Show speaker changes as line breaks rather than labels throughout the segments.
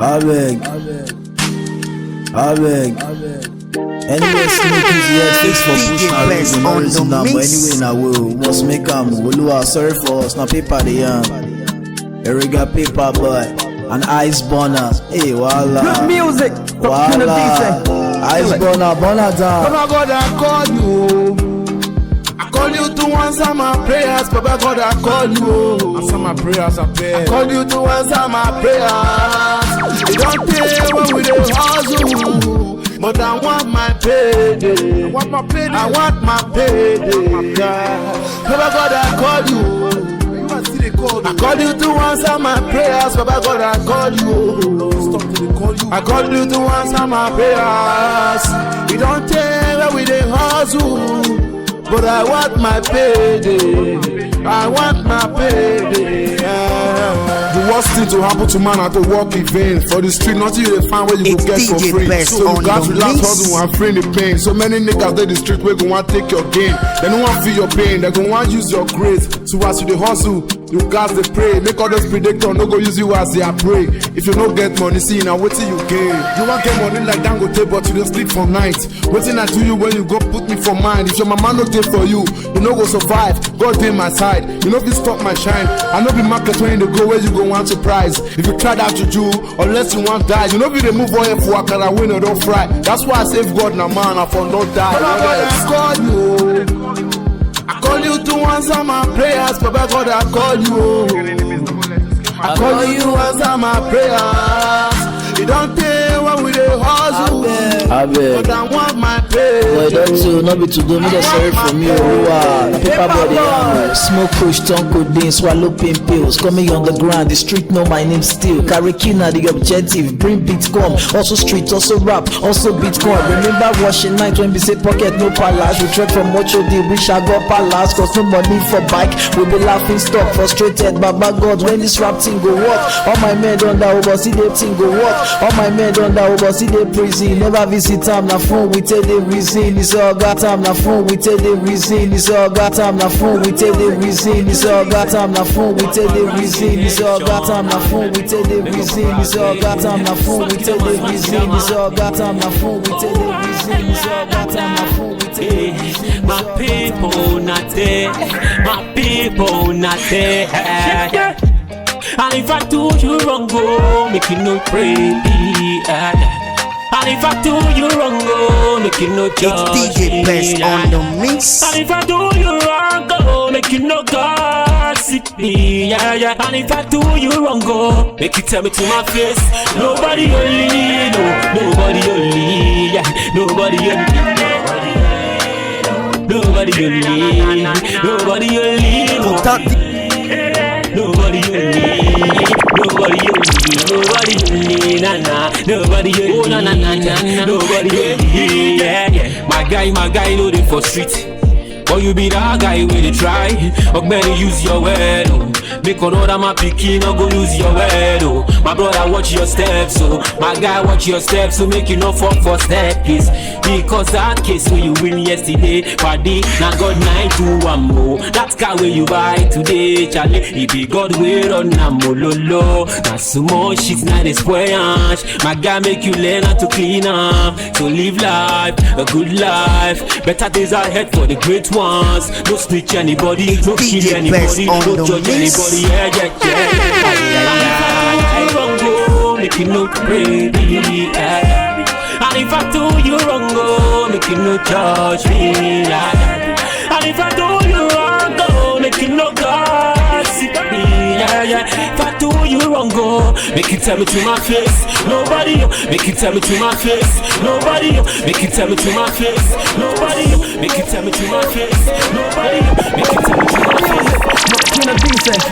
I beg. Anyway, Snoop is yet fix for push my race and no reason now, but anyway now we must make a move. Oluwa sorry for us, now paper the Here we got paper boy, an ice burner. Hey, voila.
Good music.
Voila. Ice burner down.
Baba God, I call you. I call you to answer my prayers. Baba God, I call you. Answer my prayers, I beg. I call you to answer my prayers. You don't care when we dey hustle, but I want my payday. I want my payday. I want my payday. Baba God, I call you. I call you to answer my prayers. Baba God, I call you. I call you to answer my prayers. You don't care where we dey hustle, but I want my payday. I want my payday. The worst thing to happen to man at a work in vain. For the street, nothing you find where you go get for free. So you got to relax, hustle and free the pain. So many niggas dey the street where go want take your gain. They don't want feel your pain. They go want use your grace. So as you dey hustle, you guys they pray. Make others predictor no go use you as they are pray. If you no get money, see now wait till you gain. You want get money like Dangote, but you don't sleep for night. Waiting I do you when you go put me for mine. If your mama no take for you, you no go survive. God dey my side. You know if you stop my shine. I know be market when you go where you go want to prize. If you try that to do, unless you want die. You know if they move on for akara win or don't fry. That's why I save God now man. I for not die. I call you. I call you to answer my prayers. Baba God, I call you. I call you to answer my prayers. You don't care when we dey hustle, but I want my pay.
Boy, don't you not be to do me the sorry from you. The paper body, smoke push, tongue codeine, swallow pain pills. Coming on the ground, the street know my name still. Carry kina the objective, bring Bitcoin. Also street, also rap, also Bitcoin. Remember washing night when we say pocket no palace. We trek from Mocho D, wish I got palace. Cause no money for bike, we be laughing stock. Frustrated, Baba God, when this rap thing go work. All my men don't die over, see the thing go work. All my men don't die over, see the prison. Never visit time, na phone, we tell the reason. It's all got time, na phone, we tell the reason. It's all got time, na phone, we tell the reason. It's all got time, na phone, we tell the reason. It's all got time, na phone, we tell the reason. It's all got time, na phone, we tell the reason. It's all got time, na phone, we tell the reason. It's all got time, na phone, we tell the reason.
My people not there, my people not there. And if I do you wrong, go make you no pray. And if I do you wrong, go make you no judge.
It's DJ Best on the mix.
And if I do you wrong, go make you no gossip me. And if I do you wrong, go make you tell me to my face. Nobody only, no, nobody only, nobody only. Nobody only, nobody only, nobody only, nobody only, nobody only, oh na nobody only, yeah. My guy, know they for street. Or you be that guy when they try. Or better use your word, oh. Make another my picking, or go lose your word, oh. My brother, watch your steps, oh. My guy, watch your steps, so make you not fall for step, please. Because that case where you win yesterday, party, now God 9 to 1 more. That car where you buy today, Charlie, it be God way on Namololo. Not so much shit, not a spoilage. My guy make you learn how to clean up. So live life, a good life. Better days ahead for the great ones. No snitch anybody, no kill anybody, no judge anybody. Yeah. Make you no pray, and if I do you wrong, go make you no judge me. And if I do you wrong, go make you no gossip me. If I do you wrong, go make you tell me to my face. Nobody, make you tell me to my face. Nobody, make you tell me to my face. Nobody, make you tell me to my face. Nobody, make you tell me to my face.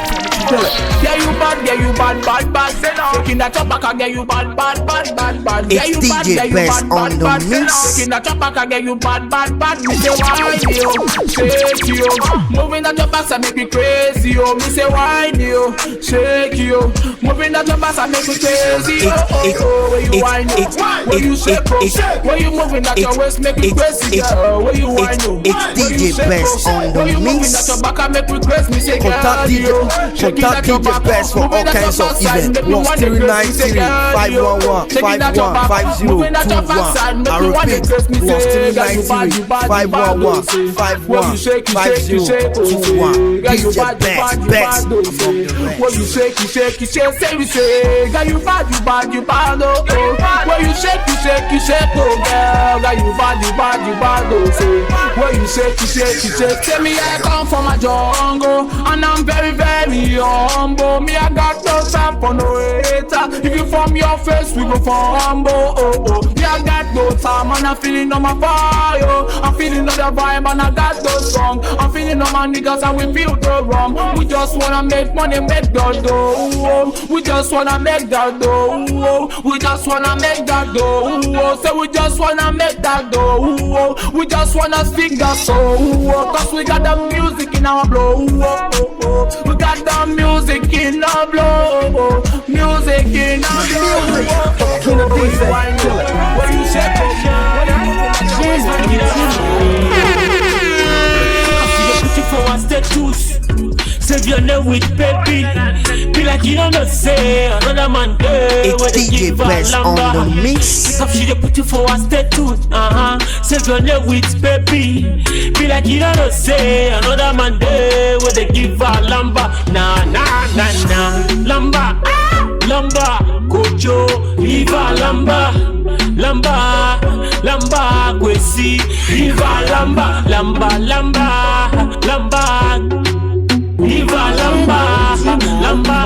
Yeah, you bad, say no. Taking that chopper can get you bad. Yeah, you bad, on the mix. Taking that chopper can get you bad. Me say why you, shake you. Moving that chopper can make me crazy, yo. Me say why you, shake you. Moving that chopper can make me crazy, yo. Where you whine, where you shake, where you moving that your waist make me crazy, yo. Where you whine,
it's DJ Best on the mix.
Moving that chopper can make me crazy, me say girl, yo.
Contact DJ Best for all kinds of events. +393 511 515021. I repeat, +393 511 515021. DJ Best among the rest.
When you shake, you shake, you shake, say we say, girl you bad, you bad, you bad, oh oh. When you shake, you shake, you shake, oh girl you bad, you bad, you bad, oh say. When you shake, you shake, you shake. Tell me I come from a jungle and I'm very, very humble. Me I got no time for no hater. If you from your face, we go for humble, oh oh. Me I got no time and I'm feeling on my fire. I'm feeling on the vibe and I got no song. I'm feeling on my niggas and we feel the rum. We just wanna make money, make that dough. We just wanna make that dough. We just wanna make that dough. So we just wanna make that dough. We just wanna speak that soul. Cause we got the music in our blow. We got the music in our blow. Music in our blow. When you shake it, for a status, save your name with baby. Be like you don't know say another man there.
It's DJ Best on the mix.
If she dey put you for a status, save your name with baby. Be like you don't know say another man there where they give her lamba. Nah, lamba, lamba, Kojo, Iva lamba. Lamba, Kwesi, Iva lamba, lamba, Iva lamba, Iva lamba.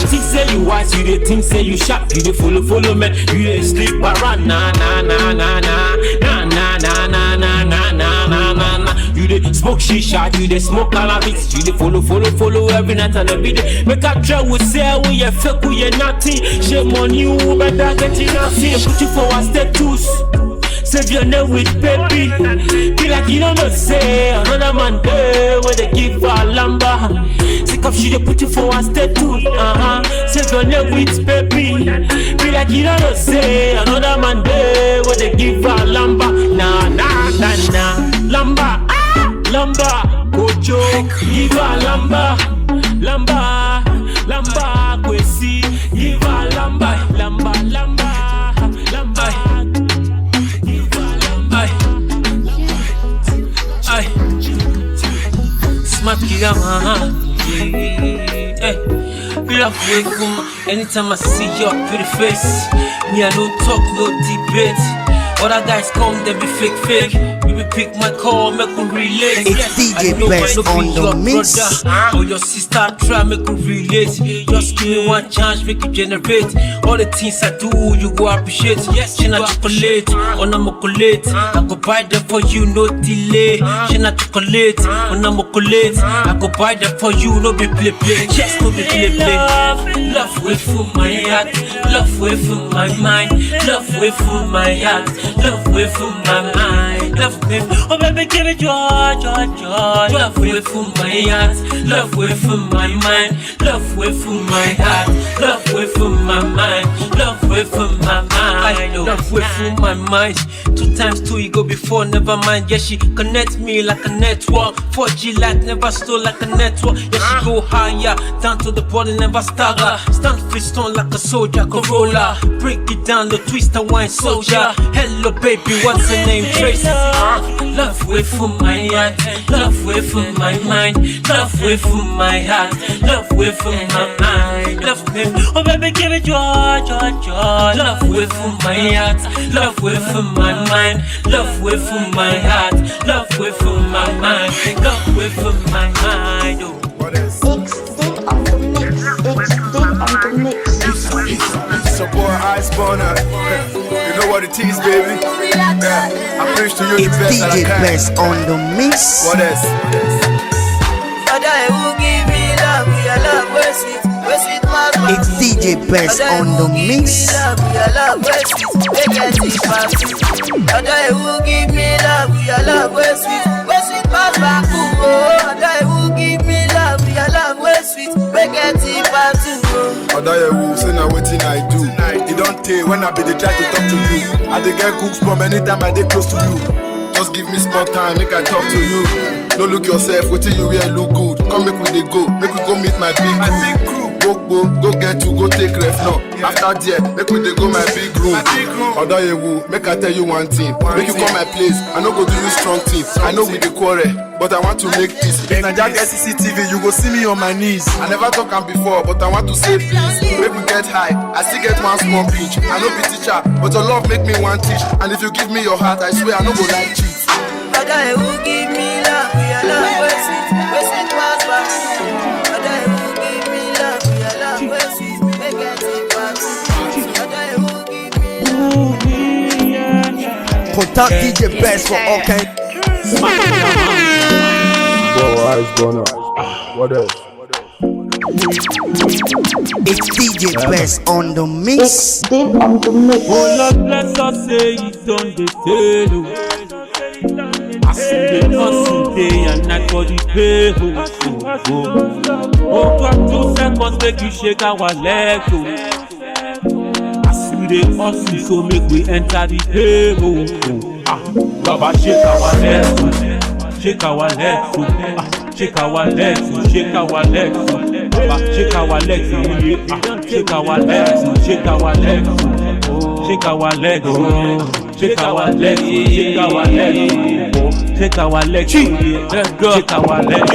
You think say you wise, you dey think say you sharp, you dey follow me, you dey sleep around, na. You dey smoke shisha, you dey smoke cannabis, you dey follow every night and every day. Make a try we say we you fake, we you nothing. Shame on you, better get nothing. Put you for a status. Save your name with baby. Be like you don't know say another man there where they give her lamba. Sick of she they put you for a status. Save your name with baby. Be like you don't know say another man there where they give her lamba. Nah. Lamba, Kojo, give her lamba, Kwesi, give her lamba. Smart Kigama, be like welcome. Anytime I see your pretty face, me I no talk, no debate. Other guys come, they be fake. We be pick my call, make me relate.
It's DJ Best on the mix.
Or your sister try, make me relate. Just give me one chance, make you generate. All the things I do, you go appreciate. Yes, she not chocolate, on a mocolate. I go buy them for you, no delay. She not chocolate, on a mocolate. I go buy them for you, no be play. Yes, no be play. Love way for my heart, love way for my mind, love way for my heart, love way for my mind, love way. Oh baby, give me joy. Love way for my heart, love way for my mind, love way for my heart, love way for my mind, love way for my mind, love way for my mind. 2 times 2 you go before, never mind. Yeah, she connect me like a network. 4G light never slow like a network. Yeah, she go higher, down to the bottom, never stagger. Stand stone like a soldier, Corolla. Break it down, the twister wine soldier. Hello baby, what's your name? Tracy. Love way for my heart, love way for my mind, love way for my heart, love way for my mind, love me. Oh baby, give me joy. Love way for my heart, love way for my mind, love way for my heart, love way for my mind, love way for my mind. Oh.
It's your boy Ice Bonner. You know what it is, baby. Yeah, I preach to you the
It's
best that I
DJ
can.
Best on the mix.
What else?
It's DJ Best on the mix.
Odayewu, say na wetin I do. It don't take when I be the try to talk to you. I dey get cooks from anytime I dey close to you. Just give me small time, make I talk to you. No look yourself, wait till you wear look good. Come make we dey go, make we go meet my big crew. Go get to go take ref now. After there, make we dey go my big room. Odayewu, make I tell you one thing. Make you come my place, I no go do you strong thing. I know we dey quarrel, but I want to make peace. If Naija get CCTV, you go see me on my knees. I never talk am before, but I want to say please. Make we get high, I still get one small pinch. I no be teacher, but your love make me want teach. And if you give me your heart, I swear I no go like cheat.
Odayewu give me love, your love was sweet was back. Odayewu give me love, your love was sweet, make it back. Odayewu give me love.
Contact DJ Best for all kinds.
Eyes gone up. What else?
It's DJ Best on the mix.
Oh Lord bless us, say it's on the table. I see the hustle day and night for the pay. Oh God, 2 seconds make you shake our legs. I see the hustle, so make we enter the table. Baba shake our legs, shake our legs, shake our legs, shake our legs, Baba shake our legs, shake our legs, shake our legs, shake our legs, shake our legs, shake our legs, shake our legs, let's go, shake our legs.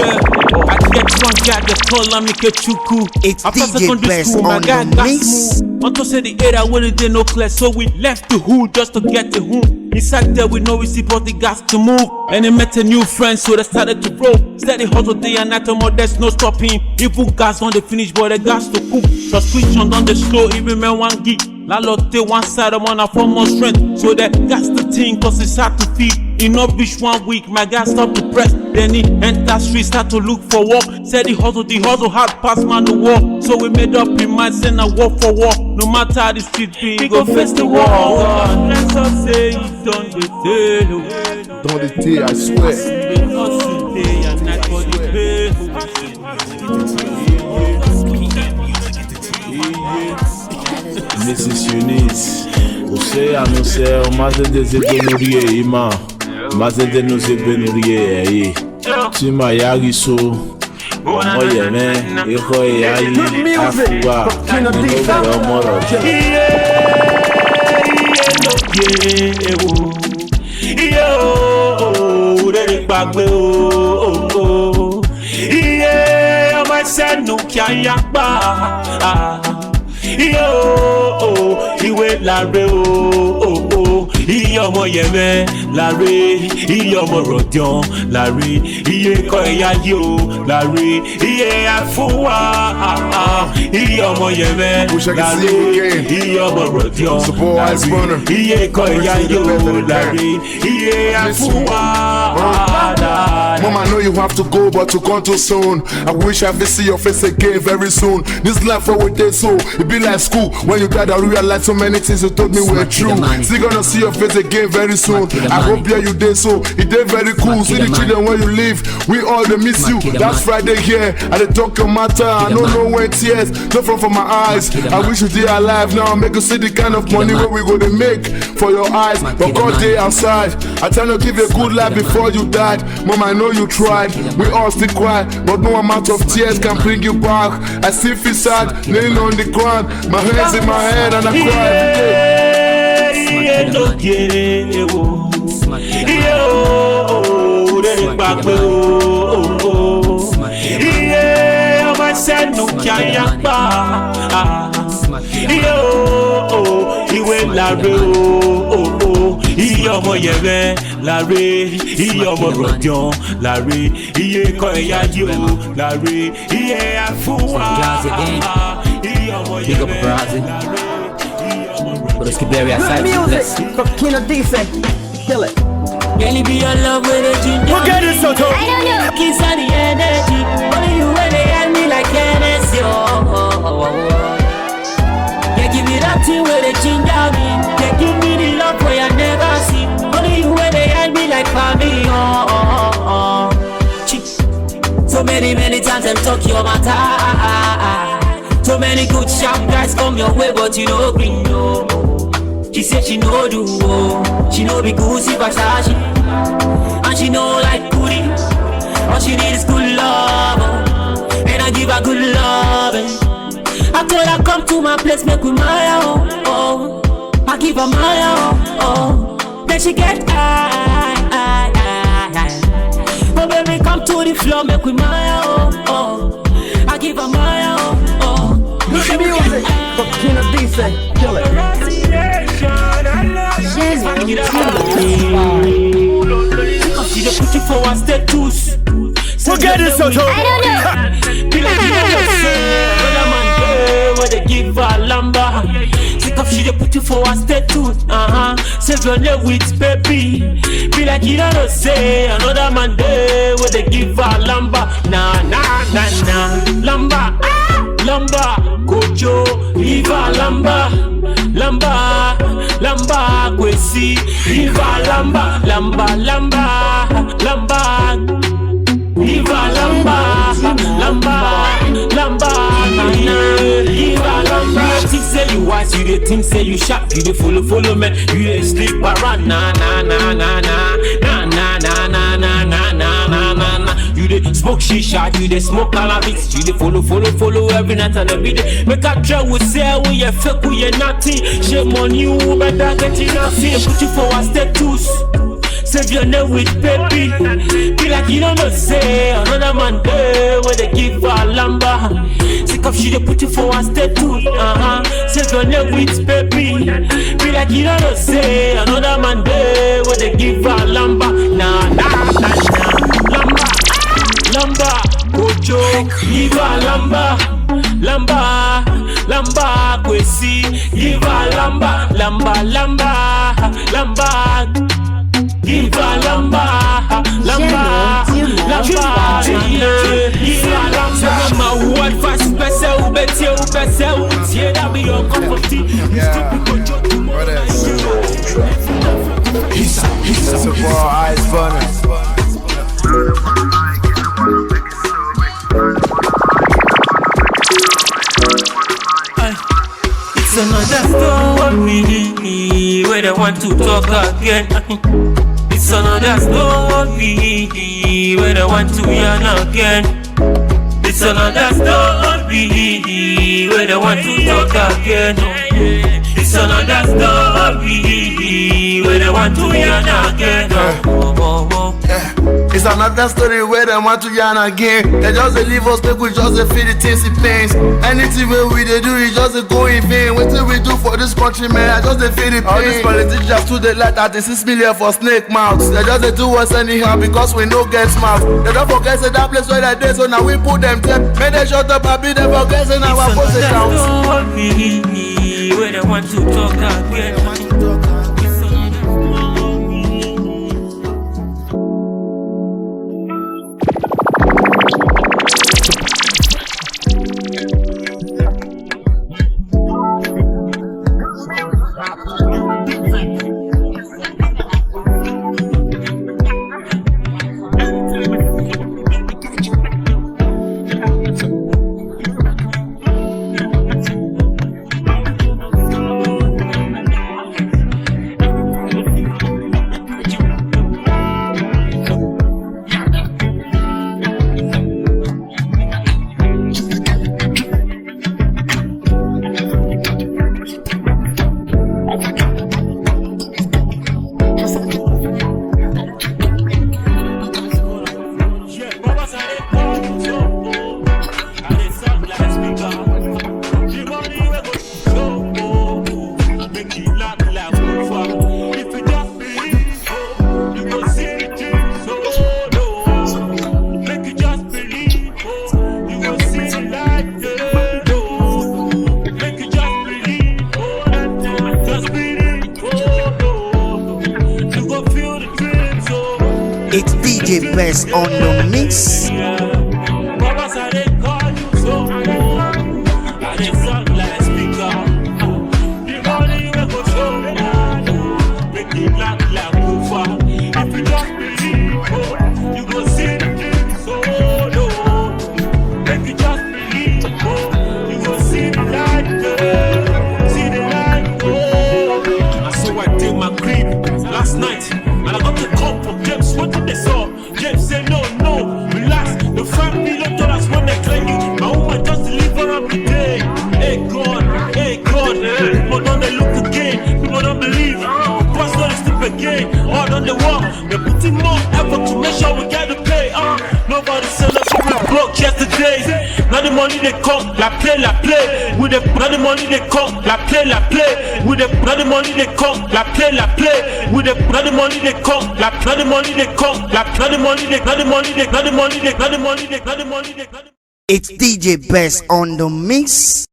I get one guy that call on me Kechuku.
It's DJ Best on the mix.
Until say the area where it did no clear, so we left the hood just to get the home. Inside there we know we see but the gas to move. And they met a new friend, so they started to roll. Steady hustle day and night, more there's no stopping. Even gas on the finish, but the gas to cook. Subscription on the slow, even man 1 gig. Landlord take one side, I'm on a 4 month strength. So that gas the thing, cause it's hard to feed. In no bitch 1 week, my gas stop to press. Then he enter street, start to look for work. Said the hustle hard past man the war. So we made up in mind, send a war for war. No matter how the street be, we go face the war. Let's us say it's on the table.
Dans the tea, I swear.
The hustle day and night for the pay.
Mrs. Eunice, você anuncia o mais de Zebenurie, irmã. Mas de nos Zebenurie aí. Tima Yagiso, olha, né? Eu aí, Afua, o Moro.
Ìwé láre iye ọmọ yẹmẹ láre iye ọmọ rọ̀dán láre iye kọ́ ẹ̀yà yìí o láre iye àfúwà iye ọmọ yẹmẹ láre iye ọmọ rọ̀dán láre iye kọ́ ẹ̀yà yìí o láre iye àfúwà.
Mama, I know you have to go, but you gone too soon. I wish I could see your face again very soon. This life forward day, so it be like school. When you died, I realized so many things you told me were true. Still gonna see your face again very soon. I hope yeah you did so. It did very cool. See the children when you leave, we all they miss you. That's Friday here. I dey talk your matter. I don't know when tears no from my eyes. I wish you did alive now. Make you see the kind of money where we gonna make for your eyes. But God day outside. I try to give you a good life before you died. Mama, I know you tried. We all still cry, but no amount of tears can bring you back. I still feel sad, laying on the ground. My hands in my head and I cry every day.
Iye ọmọ yẹmẹ láre iye ọmọ rọ̀dán láre iye kọ́ ẹ̀yà yìí o láre iye àfúwà iye ọmọ yẹmẹ láre iye ọmọ rọ̀dán.
Music from Kino Decent, kill it.
Really be your love with a ginger.
We'll get it, Soto.
I don't know. Kiss on the energy. Only you when they hand me like Hennessy. Yeah, give me that thing where they ginger me. Yeah, give me the love where I never see. Only you when they hand me like family. So many times them talk your matter. So many good sharp guys come your way, but you know green no. She said she no do, oh. She no be Gucci Versace, and she no like booty. All she need is good love, oh. And I give her good love. I told her come to my place, make we Maya, oh, oh. I give her Maya, oh, oh. Then she get high. Oh baby, come to the floor, make we Maya, oh, oh. I give her Maya, oh, oh.
Music, Kina DC, kill it.
She dey put you for one status.
Forget this, Soto.
Be like you know say, another man there where they give her lamba. Sick of she dey put you for one status. Save your name with baby. Be like you know say, another man there where they give her lamba. Nah, lamba, lamba, Kojo, Iva lamba, lamba, Kwesi, Iva lamba, lamba. Iva lamba, Iva lamba. Think say you wise, you dey think say you sharp, you dey follow me, you dey sleep around, na. You dey smoke shisha, you dey smoke cannabis, you dey follow every night and every day. Make a try we say we a fake, we a nothing. Shame on you, better get it nothing. Put you for a status. Save your name with baby. Be like you don't know say another man there where they give her lamba. Sick of she they put you for one status. Save your name with baby. Be like you don't know say another man there where they give her lamba. Nah. Lamba, Kojo, Iva lamba, Kwesi, Iva lamba. Iva lamba. My word fast, better, that be your cup of tea.
He's a boy, eyes burning.
It's another story where they want to talk again. It's another story where they want to yarn again. It's another story where they want to talk again. It's another story where they want to yarn again.
It's another story where they want to yarn again. They just leave us, make we just feel the things it pains. Anything where we they do is just go in vain. What do we do for this country, man? I just feel the pain. All these politicians too, they like 36 million for snake mouths. They just do us anyhow because we no get smart. They don't forget say that place where they did, so now we put them tape. May they shut up and be them forget say now our post accounts.
Where they want to talk again.
It's DJ Best on the mix.
Hey God, people don't they look again, people don't believe. What's not step again? All on the wall, they're putting more effort to make sure we get the pay. Nobody said us we broke yesterday. Now the money they come, la play. With the now the money they come, la play. With the now the money they come, la play. With the now the money they come, la now the money they come, la now the money they, now the money they, now the money they, now the money they, now the money they, now the money they.
It's DJ Best on the mix.